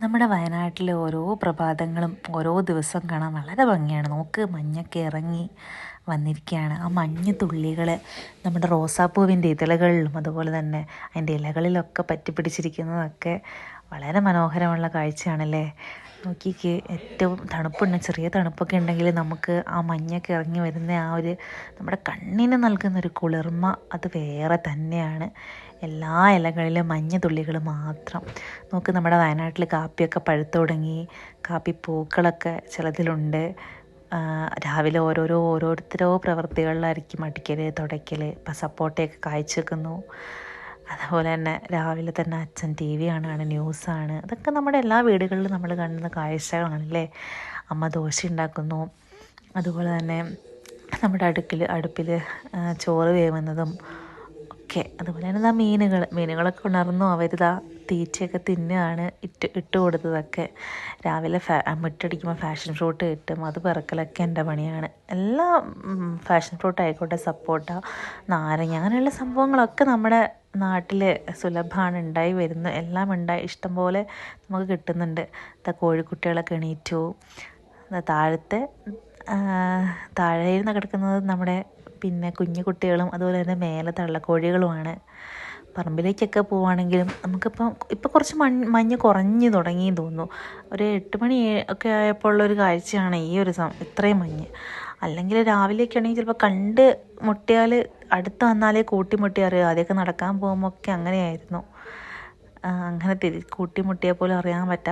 നമ്മുടെ വയനാട്ടിലെ ഓരോ പ്രഭാതങ്ങളും ഓരോ ദിവസം കാണാൻ വളരെ ഭംഗിയാണ്. നോക്ക്, മഞ്ഞൊക്കെ ഇറങ്ങി വന്നിരിക്കുകയാണ്. ആ മഞ്ഞ് തുള്ളികൾ നമ്മുടെ റോസാപ്പൂവിൻ്റെ ഇതളുകളിലും അതുപോലെ തന്നെ അതിൻ്റെ ഇലകളിലൊക്കെ പറ്റിപ്പിടിച്ചിരിക്കുന്നതൊക്കെ വളരെ മനോഹരമുള്ള കാഴ്ചയാണല്ലേ. നോക്കിക്ക്, ഏറ്റവും തണുപ്പുണ്ട്, ചെറിയ തണുപ്പൊക്കെ ഉണ്ടെങ്കിൽ നമുക്ക് ആ മഞ്ഞൊക്കെ ഇറങ്ങി വരുന്ന ആ ഒരു നമ്മുടെ കണ്ണിന് നൽകുന്നൊരു കുളിർമ അത് വേറെ തന്നെയാണ്. എല്ലാ ഇലകളിലും മഞ്ഞ തുള്ളികൾ മാത്രം. നോക്ക്, നമ്മുടെ വയനാട്ടിൽ കാപ്പിയൊക്കെ പഴുത്തു തുടങ്ങി. കാപ്പി പൂക്കളൊക്കെ ചിലതിലുണ്ട്. രാവിലെ ഓരോരുത്തരോ പ്രവൃത്തികളിലായിരിക്കും. അടിക്കൽ, തുടയ്ക്കൽ, ഇപ്പം സപ്പോട്ടയൊക്കെ കായ്ച്ചു വെക്കുന്നു. അതുപോലെ തന്നെ രാവിലെ തന്നെ അച്ഛൻ ടി വി കാണുകയാണ്, ന്യൂസാണ്. അതൊക്കെ നമ്മുടെ എല്ലാ വീടുകളിലും നമ്മൾ കാണുന്ന കാഴ്ചകളാണല്ലേ. അമ്മ ദോശ ഉണ്ടാക്കുന്നു. അതുപോലെ തന്നെ നമ്മുടെ അടുപ്പിൽ ചോറ് വേവുന്നതും ഒക്കെ. അതുപോലെ തന്നെ മീനുകളൊക്കെ ഉണർന്നു. അവരിതാ തീറ്റയൊക്കെ തിന്നുകയാണ്. ഇട്ട് കൊടുത്തതൊക്കെ. രാവിലെ മുറ്റടിക്കുമ്പോൾ ഫാഷൻ ഫ്രൂട്ട് കിട്ടും, അത് പെറുക്കലൊക്കെ എൻ്റെ പണിയാണ്. എല്ലാ ഫാഷൻ ഫ്രൂട്ട് ആയിക്കോട്ടെ, സപ്പോട്ട, നാരങ്ങ, അങ്ങനെയുള്ള സംഭവങ്ങളൊക്കെ നമ്മുടെ നാട്ടിൽ സുലഭമാണ്, ഉണ്ടായി വരുന്നു. എല്ലാം ഉണ്ടായി ഇഷ്ടംപോലെ നമുക്ക് കിട്ടുന്നുണ്ട്. കോഴിക്കുട്ടികളൊക്കെ എണീറ്റു. താഴെയിരുന്ന് കിടക്കുന്നത് നമ്മുടെ കുഞ്ഞു കുട്ടികളും അതുപോലെ തന്നെ മേലെ തള്ളക്കോഴികളുമാണ്. പറമ്പിലേക്കൊക്കെ പോവുകയാണെങ്കിലും ഇപ്പം കുറച്ച് മഞ്ഞ് കുറഞ്ഞു തുടങ്ങിയെന്ന് തോന്നുന്നു. ഒരു 8 മണി ഒക്കെ ആയപ്പോൾ ഉള്ളൊരു കാഴ്ചയാണ് ഇത്രയും മഞ്ഞ്. അല്ലെങ്കിൽ രാവിലെയൊക്കെ ആണെങ്കിൽ ചിലപ്പോൾ കണ്ട് മുട്ടിയാൽ അടുത്ത് വന്നാലേ കൂട്ടിമുട്ടി അറിയാം. ആദ്യമൊക്കെ നടക്കാൻ പോകുമ്പോൾ ഒക്കെ അങ്ങനെയായിരുന്നു. അങ്ങനെ കൂട്ടിമുട്ടിയാൽ പോലും അറിയാൻ പറ്റാത്ത